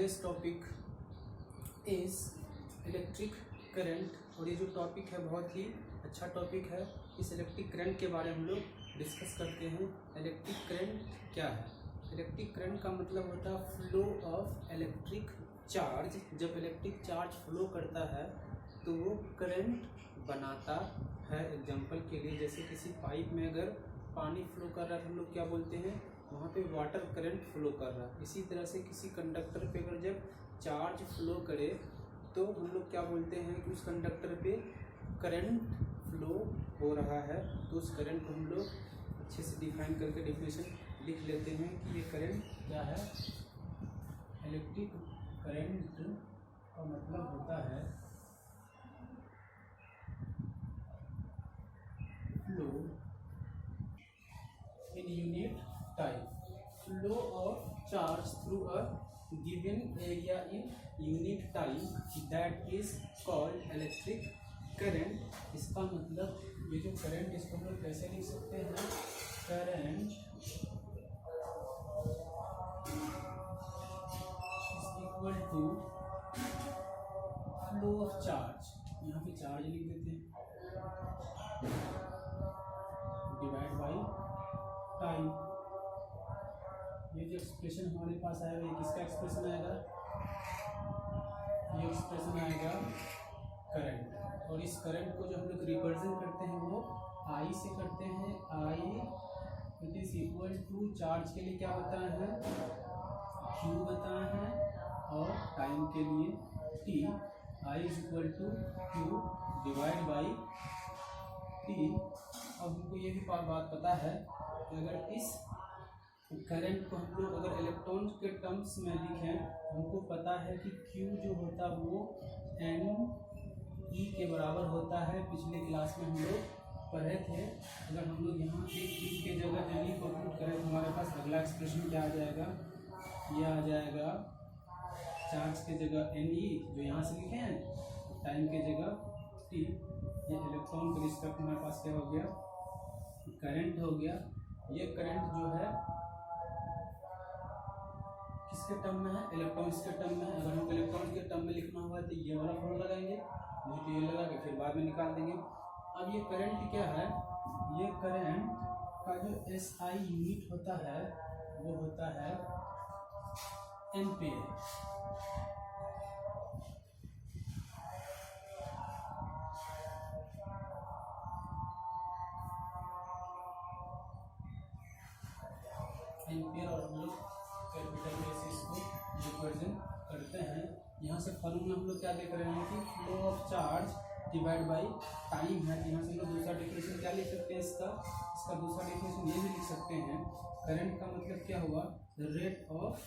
today's topic is electric current. और ये जो टॉपिक है बहुत ही अच्छा टॉपिक है। इस इलेक्ट्रिक करंट के बारे में हम लोग डिस्कस करते हैं। इलेक्ट्रिक करंट क्या है? इलेक्ट्रिक करंट का मतलब होता है फ्लो ऑफ इलेक्ट्रिक चार्ज। जब इलेक्ट्रिक चार्ज फ्लो करता है तो वो करंट बनाता है। एग्जांपल के लिए जैसे किसी पाइप में अगर पानी फ्लो कर रहा है तो हम लोग क्या बोलते हैं, वहाँ पे वाटर करंट फ्लो कर रहा है। इसी तरह से किसी कंडक्टर पे अगर जब चार्ज फ्लो करे तो हम लोग क्या बोलते हैं कि उस कंडक्टर पे करंट फ्लो हो रहा है। तो उस करंट को हम लोग अच्छे से डिफाइन करके डेफिनेशन लिख लेते हैं कि ये करंट क्या है। इलेक्ट्रिक करंट का मतलब होता है flow in unit time, flow of charge through a given area in unit time, that is called electric current. इसका मतलब ये जो करंट, इसको हम लोग कैसे लिख सकते हैं? Current is equal to flow of charge, यहाँ पे चार्ज लिख देते हैं, डिवाइड बाई टाइम। ये जो एक्सप्रेशन हमारे पास आएगा, ये किसका एक्सप्रेशन आएगा? ये एक्सप्रेशन आएगा करंट। और इस करंट को जो हम लोग रिप्रेजेंट करते हैं वो आई से करते हैं। I it is equal to charge के लिए क्या बताया है? क्यू बताया है, और टाइम के लिए T. I is equal to Q divide by T. अब हमको ये भी बात पता है कि अगर इस करंट को हम लोग अगर इलेक्ट्रॉन के टर्म्स में लिखें, हमको पता है कि Q जो होता है वो NE के बराबर होता है। पिछले क्लास में हम लोग पढ़े थे। अगर हम लोग यहाँ पे Q के जगह NE को पुट करें तो हमारे पास अगला एक्सप्रेशन क्या आ जाएगा? ये आ जाएगा चार्ज के जगह NE जो यहाँ से लिखे हैं, टाइम के जगह T। ये इलेक्ट्रॉन के रिस्पेक्ट हमारे पास क्या हो गया? करंट हो गया। ये करंट जो है किसके टर्म में है? इलेक्ट्रॉन्स के टर्म में है। अगर हमको इलेक्ट्रॉन्स के टर्म में लिखना हुआ तो ये वाला फॉर्मूला लगाएंगे, नहीं तो ये लगा के फिर बाद में निकाल देंगे। अब ये करंट क्या है? ये करंट का जो SI यूनिट होता है वो होता है एम्पियर। एम्पियर और हम लोग कैपिटल में से इसको रिप्रेजेंट करते हैं। यहाँ से फॉर्मूला हम लोग क्या देख रहे हैं कि flow of charge divide by time है। यहाँ से हम लोग दूसरा डेफिनेशन क्या लिख सकते हैं? इसका दूसरा डेफिनेशन ये भी लिख सकते हैं। करंट का मतलब क्या हुआ? The rate of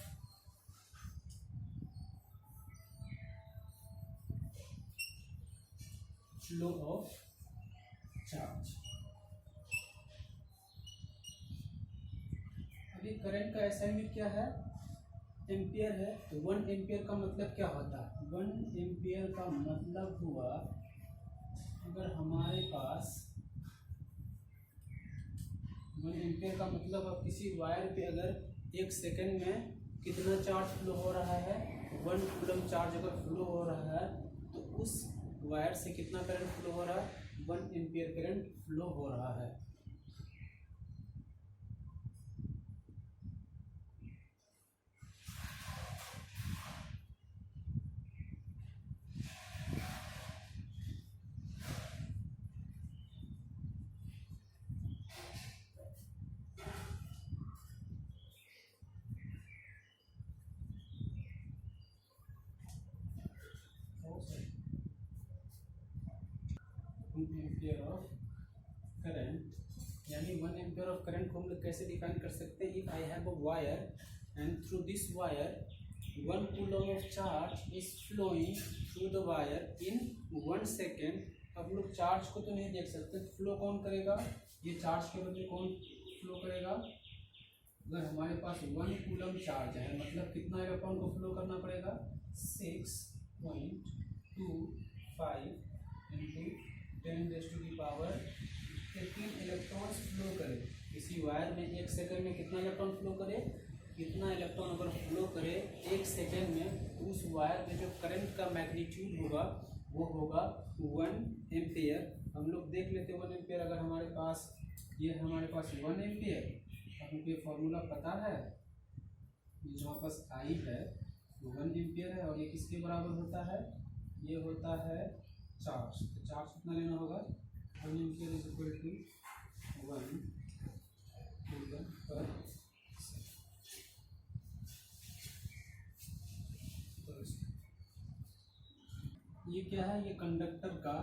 flow of charge. अभी करंट का ऐसा यूनिट क्या है? एम्पियर है। तो 1 एम्पियर का मतलब क्या होता है? 1 एम्पियर का मतलब हुआ अगर हमारे पास 1 एम्पियर का मतलब अब किसी वायर पे अगर 1 सेकेंड में कितना चार्ज फ्लो हो रहा है? 1 कूलम चार्ज अगर फ्लो हो रहा है तो उस वायर से कितना करंट फ्लो हो रहा है? 1 एम्पियर करंट फ्लो हो रहा है। एम्पियर ऑफ करंट, यानी 1 एम्पियर ऑफ करंट को हम लोग कैसे डिफाइन कर सकते हैं? If I have a wire and through this wire 1 coulomb of charge is flowing through the wire in 1 second. अब लोग चार्ज को तो नहीं देख सकते, फ्लो कौन करेगा? ये चार्ज के बदले कौन फ्लो करेगा? अगर हमारे पास 1 कूलम चार्ज है मतलब कितना इलेक्ट्रॉन को फ्लो करना पड़ेगा? 6.25 इंटू 10⁻18 इलेक्ट्रॉन्स फ्लो करे। इसी वायर में 1 सेकंड में कितना इलेक्ट्रॉन फ्लो करे? इतना इलेक्ट्रॉन अगर फ्लो करे 1 सेकेंड में, तो उस वायर में जो करंट का मैग्नीट्यूड होगा वो होगा 1 एम्पियर। हम लोग देख लेते हैं 1 एम्पियर। अगर हमारे पास ये हमारे पास 1 एम्पियर, हमको ये फॉर्मूला पता है, ये जो हमारे पास आई है वो 1 एम्पियर है, और ये किसके बराबर होता है, ये होता है चार्ज। तो चार्ज कितना लेना होगा, 1 ampere is equal to 1 coulomb पर ये क्या है, ये कंडक्टर का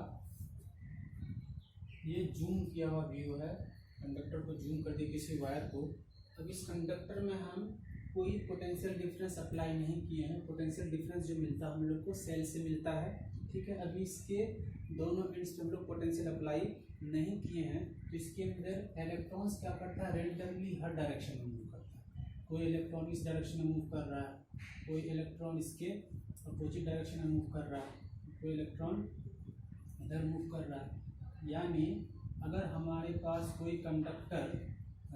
ये जूम किया हुआ व्यू है। कंडक्टर को जूम कर दिए किसी वायर को। अब इस कंडक्टर में हम कोई पोटेंशियल डिफरेंस अप्लाई नहीं किए हैं। पोटेंशियल डिफरेंस जो मिलता है हम लोग को सेल से मिलता है, ठीक है। अभी इसके दोनों एंड्स पे हम लोग पोटेंशियल अप्लाई नहीं किए हैं, तो इसके अंदर इलेक्ट्रॉन्स क्या करता है, रेंडमली हर डायरेक्शन में मूव करता है। कोई इलेक्ट्रॉन इस डायरेक्शन में मूव कर रहा है, कोई इलेक्ट्रॉन इसके अपोजिट डायरेक्शन में मूव कर रहा है, कोई इलेक्ट्रॉन इधर मूव कर रहा है। यानी अगर हमारे पास कोई कंडक्टर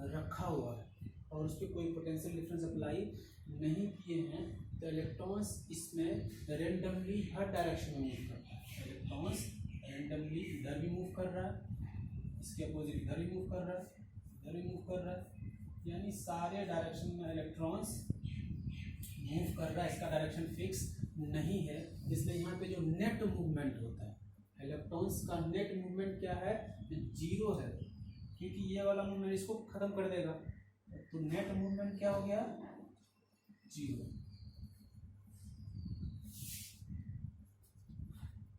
रखा हुआ है और उस पर कोई पोटेंशियल डिफरेंस अप्लाई नहीं किए हैं, तो इलेक्ट्रॉन्स इसमें रेंडमली हर डायरेक्शन में मूव करता है। इलेक्ट्रॉन्स रेंडमली इधर भी मूव कर रहा है, इसके अपोजिट इधर भी मूव कर रहा है, इधर भी मूव कर रहा है, यानी सारे डायरेक्शन में इलेक्ट्रॉन्स मूव कर रहा है। इसका डायरेक्शन फिक्स नहीं है, इसलिए यहाँ पे जो नेट मूवमेंट होता है इलेक्ट्रॉन्स का, नेट मूवमेंट क्या है, 0 है, क्योंकि ये वाला मूवमेंट इसको खत्म कर देगा। तो नेट मूवमेंट क्या हो गया, 0।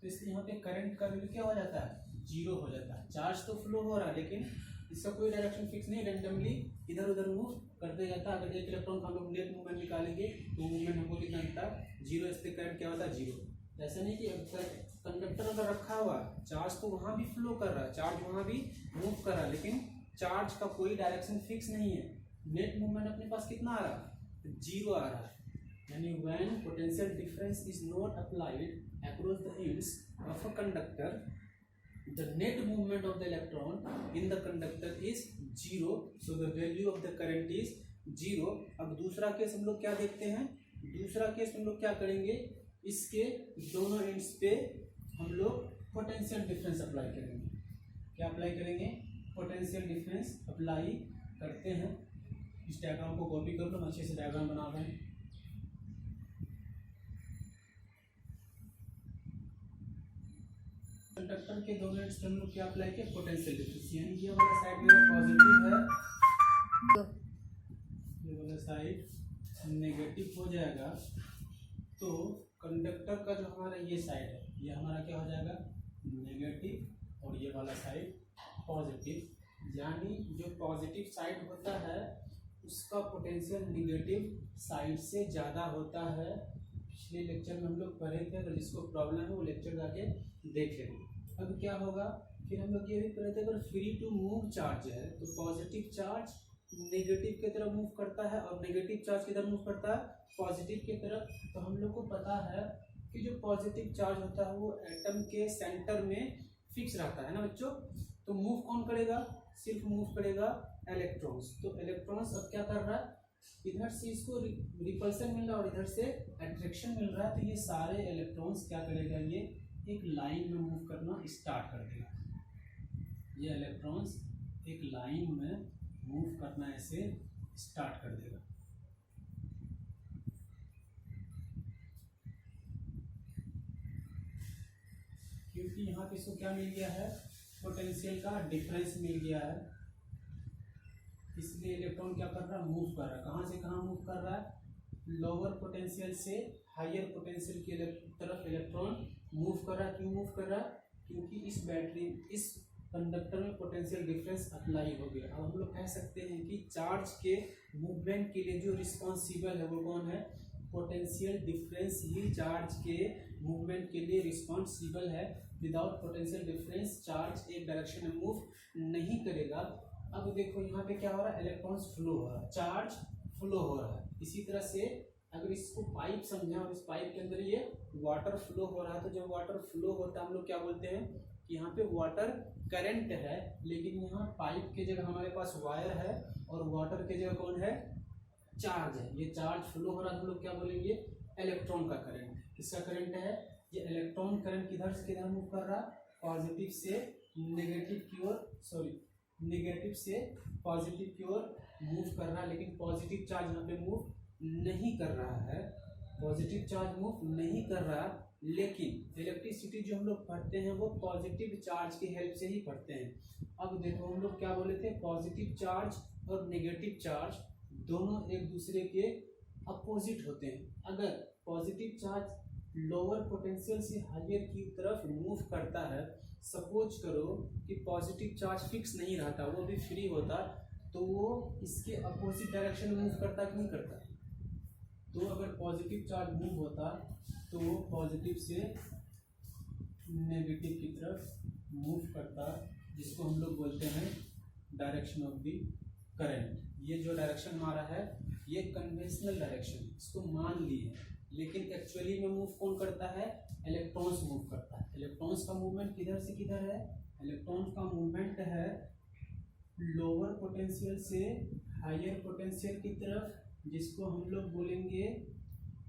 तो इसलिए यहाँ पे करंट का वैल्यू क्या हो जाता है, 0 हो जाता है। चार्ज तो फ्लो हो रहा है लेकिन इसका कोई डायरेक्शन फिक्स नहीं, रेंडमली इधर उधर मूव करते जाता है। अगर एक इलेक्ट्रॉन का हम लोग नेट मूवमेंट निकालेंगे तो मूवमेंट हमको कितना मिलता है, 0। इसलिए करंट क्या होता है, 0। ऐसा नहीं कि कंडक्टर अगर रखा हुआ चार्ज तो वहाँ भी फ्लो कर रहा है, चार्ज वहाँ भी मूव कर रहा है, लेकिन चार्ज का कोई डायरेक्शन फिक्स नहीं है। नेट मूवमेंट अपने पास कितना आ रहा है, 0 आ रहा है। यानी when potential difference is not applied across the ends of a conductor, the net movement of the electron in the conductor is 0, so the value of the current is 0। अब दूसरा case हम लोग क्या देखते हैं, दूसरा केस हम लोग क्या करेंगे, इसके दोनों एंड्स पे हम लोग पोटेंशियल डिफरेंस अप्लाई करेंगे। क्या अप्लाई करेंगे, पोटेंशियल डिफरेंस अप्लाई करते हैं। इस डायग्राम को कॉपी कर लो, हम अच्छे से डायग्राम बना रहे हैं। कंडक्टर के दोनों एंड्स पे हम लोग क्या अप्लाई किया, पोटेंशियल डिफरेंस। यानी ये वाला साइड मेरा पॉजिटिव है, ये वाला साइड नेगेटिव हो जाएगा, तो कंडक्टर का जो हमारा ये साइड है ये हमारा क्या हो जाएगा, नेगेटिव, और ये वाला साइड पॉजिटिव। यानी जो पॉजिटिव साइड होता है उसका पोटेंशियल नेगेटिव साइड से ज़्यादा होता है। पिछले लेक्चर में हम लोग पढ़े थे, अगर जिसको प्रॉब्लम है वो लेक्चर जाके देख लेंगे। अब क्या होगा, फिर हम लोग ये भी पढ़े थे, अगर फ्री टू मूव चार्ज है तो पॉजिटिव चार्ज नेगेटिव की तरफ मूव करता है और नेगेटिव चार्ज किधर मूव करता है, पॉजिटिव की तरफ। तो हम लोग को पता है कि जो पॉजिटिव चार्ज होता है वो एटम के सेंटर में फिक्स रहता है ना बच्चों। तो मूव कौन करेगा, सिर्फ मूव करेगा इलेक्ट्रॉन्स। तो इलेक्ट्रॉन्स अब क्या कर रहा है, इधर से इसको रिपल्सन मिल रहा है और इधर से अट्रैक्शन मिल रहा है। तो ये सारे इलेक्ट्रॉन्स क्या करेगा, ये एक लाइन में मूव करना स्टार्ट कर देगा। ये इलेक्ट्रॉन्स एक लाइन में मूव करना ऐसे स्टार्ट कर देगा। क्योंकि यहाँ पे इसको क्या मिल गया है, पोटेंशियल का डिफरेंस मिल गया है, इसलिए इलेक्ट्रॉन क्या कर रहा है, मूव कर रहा है। कहाँ से कहाँ मूव कर रहा है, लोअर पोटेंशियल से हायर पोटेंशियल की तरफ इलेक्ट्रॉन मूव कर रहा है। क्यों मूव कर रहा है, क्योंकि इस बैटरी इस कंडक्टर में पोटेंशियल डिफरेंस अप्लाई हो गया। अब हम लोग कह सकते हैं कि चार्ज के मूवमेंट के लिए जो रिस्पॉन्सिबल है वो कौन है, पोटेंशियल डिफरेंस ही चार्ज के मूवमेंट के लिए रिस्पॉन्सिबल है। विदाउट पोटेंशियल डिफरेंस चार्ज एक डायरेक्शन में मूव नहीं करेगा। अब देखो यहाँ पे क्या हो रहा है, इलेक्ट्रॉन्स फ्लो हो रहा है, चार्ज फ्लो हो रहा है। इसी तरह से अगर इसको पाइप समझा और इस पाइप के अंदर ये वाटर फ्लो हो रहा है, तो जब वाटर फ्लो होता है हम लोग क्या बोलते हैं कि यहाँ पे वाटर करंट है, लेकिन यहाँ पाइप की जगह हमारे पास वायर है और वाटर की जगह कौन है, चार्ज है, ये चार्ज फ्लो हो रहा है, हम लोग क्या बोलेंगे, इलेक्ट्रॉन का करंट। किसका करंट है, ये इलेक्ट्रॉन करंट किधर से किधर मूव कर रहा है, पॉजिटिव से नेगेटिव की ओर, सॉरी नेगेटिव से पॉजिटिव की ओर मूव कर रहा है, लेकिन पॉजिटिव चार्ज यहाँ पे मूव नहीं कर रहा है, पॉजिटिव चार्ज मूव नहीं कर रहा। लेकिन इलेक्ट्रिसिटी जो हम लोग पढ़ते हैं वो पॉजिटिव चार्ज की हेल्प से ही पढ़ते हैं। अब देखो हम लोग क्या बोले थे, पॉजिटिव चार्ज और नेगेटिव चार्ज दोनों एक दूसरे के अपोजिट होते हैं। अगर पॉजिटिव चार्ज लोअर पोटेंशियल से हायर की तरफ मूव करता है, सपोज करो कि पॉजिटिव चार्ज फिक्स नहीं रहता, वो भी फ्री होता, तो वो इसके अपोजिट डायरेक्शन में मूव करता कि नहीं करता। तो अगर पॉजिटिव चार्ज मूव होता तो वो पॉजिटिव से नेगेटिव की तरफ मूव करता, जिसको हम लोग बोलते हैं डायरेक्शन ऑफ द करंट। ये जो डायरेक्शन हमारा है ये कन्वेंशनल डायरेक्शन, इसको मान लिए, लेकिन एक्चुअली में मूव कौन करता है, इलेक्ट्रॉन्स मूव करता है। इलेक्ट्रॉन्स का मूवमेंट किधर से किधर है, इलेक्ट्रॉन का मूवमेंट है लोअर पोटेंशियल से हायर पोटेंशियल की तरफ, जिसको हम लोग बोलेंगे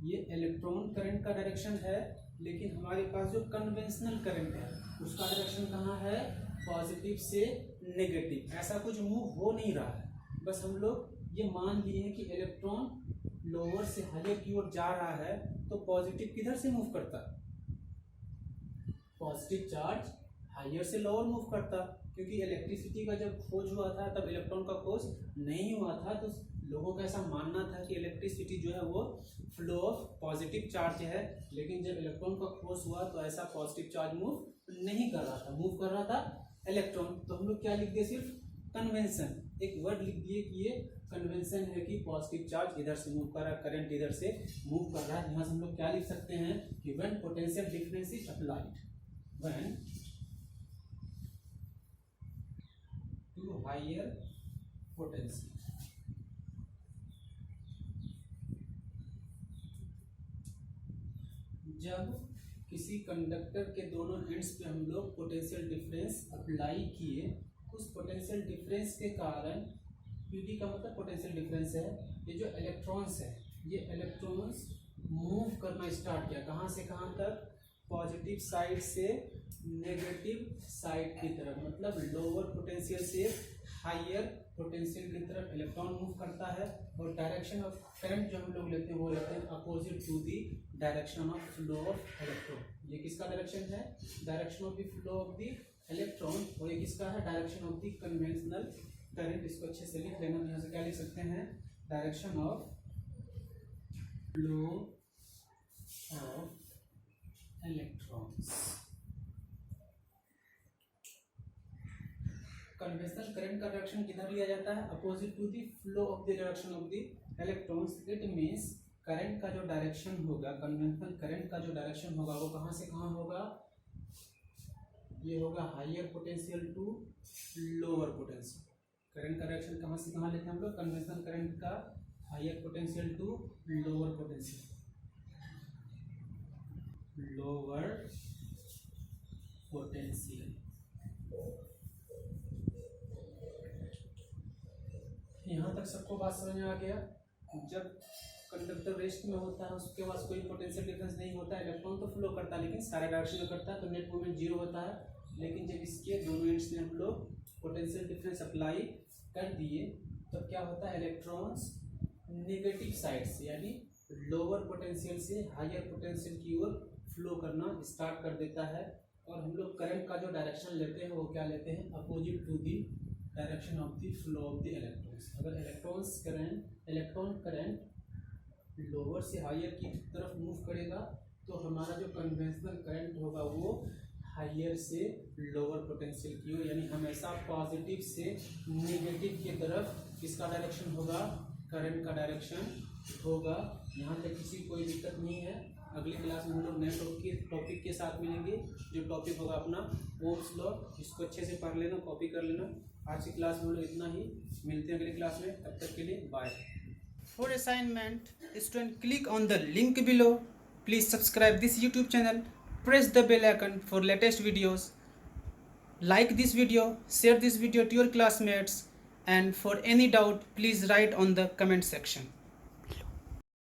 ये इलेक्ट्रॉन करंट का डायरेक्शन है। लेकिन हमारे पास जो कन्वेंशनल करंट है उसका डायरेक्शन कहाँ है, पॉजिटिव से नेगेटिव। ऐसा कुछ मूव हो नहीं रहा है, बस हम लोग ये मान लिए हैं कि इलेक्ट्रॉन लोअर से हायर की ओर जा रहा है, तो पॉजिटिव किधर से मूव करता, पॉजिटिव चार्ज हायर से लोअर मूव करता, क्योंकि इलेक्ट्रिसिटी का जब खोज हुआ था तब इलेक्ट्रॉन का खोज नहीं हुआ था। तो लोगों का ऐसा मानना था कि इलेक्ट्रिसिटी जो है वो फ्लो ऑफ पॉजिटिव चार्ज है, लेकिन जब इलेक्ट्रॉन का खोज हुआ तो ऐसा पॉजिटिव चार्ज मूव नहीं कर रहा था, मूव कर रहा था इलेक्ट्रॉन। तो हम लोग क्या लिख दिए, सिर्फ कन्वेंशन, एक वर्ड लिख दिए कि ये कन्वेंशन है कि पॉजिटिव चार्ज इधर से मूव कर रहा है, करंट इधर से मूव कर रहा है। यहाँ से हम लोग क्या लिख सकते हैं कि when potential difference is applied, when to higher potential, जब किसी कंडक्टर के दोनों एंड्स पे हम लोग पोटेंशियल डिफरेंस अप्लाई किए, उस पोटेंशियल डिफरेंस के कारण, पीडी का मतलब पोटेंशियल डिफरेंस है, ये जो इलेक्ट्रॉन्स है ये इलेक्ट्रॉन्स मूव करना स्टार्ट किया, कहाँ से कहाँ तक, पॉजिटिव साइड से नेगेटिव साइड की तरफ, मतलब लोअर पोटेंशियल से हायर पोटेंशियल की तरफ इलेक्ट्रॉन मूव करता है। और डायरेक्शन ऑफ करंट जो हम लोग लेते हैं वो लेते हैं opposite to the direction of flow of electron. ये किसका डायरेक्शन है, direction of the flow of the electron, और ये किसका है, direction of the conventional current. इसको अच्छे से लिख लेना, यहाँ से क्या लिख सकते हैं, direction of flow of electrons. Conventional current का डायरेक्शन किधर लिया जाता है, opposite to the flow of the direction of the electrons. It means current का जो डायरेक्शन होगा, कन्वेंशनल करंट का जो डायरेक्शन होगा वो कहाँ से कहाँ होगा, ये होगा higher potential to lower potential. Current का डायरेक्शन कहाँ से कहाँ लेते हैं हम लोग, कन्वेंशनल करंट का higher potential to lower potential, lower potential. यहाँ तक सबको बात समझ में आ गया। जब कंडक्टर रेस्ट में होता है उसके पास कोई पोटेंशियल डिफरेंस नहीं होता, इलेक्ट्रॉन तो फ्लो करता है लेकिन सारे डायरेक्शन में करता है, तो नेट मूवमेंट जीरो होता है। लेकिन जब इसके दोनों एंड्स में हम लोग पोटेंशियल डिफरेंस अप्लाई कर दिए तो क्या होता है, इलेक्ट्रॉन्स नेगेटिव साइड से यानी लोअर पोटेंशियल से हायर पोटेंशियल की ओर फ्लो करना स्टार्ट कर देता है। और हम लोग करंट का जो डायरेक्शन लेते हैं वो क्या लेते हैं, opposite to the direction of the flow of the electrons. अगर इलेक्ट्रॉन करंट लोअर से हायर की तरफ मूव करेगा तो हमारा जो कन्वेंशनल करंट होगा वो हायर से लोअर पोटेंशियल की ओर, यानी हमेशा पॉजिटिव से नेगेटिव की तरफ किसका डायरेक्शन होगा, करंट का डायरेक्शन होगा। यहाँ तक किसी कोई दिक्कत नहीं है। अगली क्लास में हम लोग नए टॉपिक के साथ मिलेंगे, जो टॉपिक होगा अपना ओम्स लॉ। इसको अच्छे से पढ़ लेना, कॉपी कर लेना। आज की क्लास में हम लोग इतना ही, मिलते हैं अगली क्लास में, तब तक के लिए bye. For assignment, student click on the link below. Please subscribe this YouTube channel. Press the bell icon for latest videos. Like this video, share this video to your classmates, and for any doubt, please write on the comment section.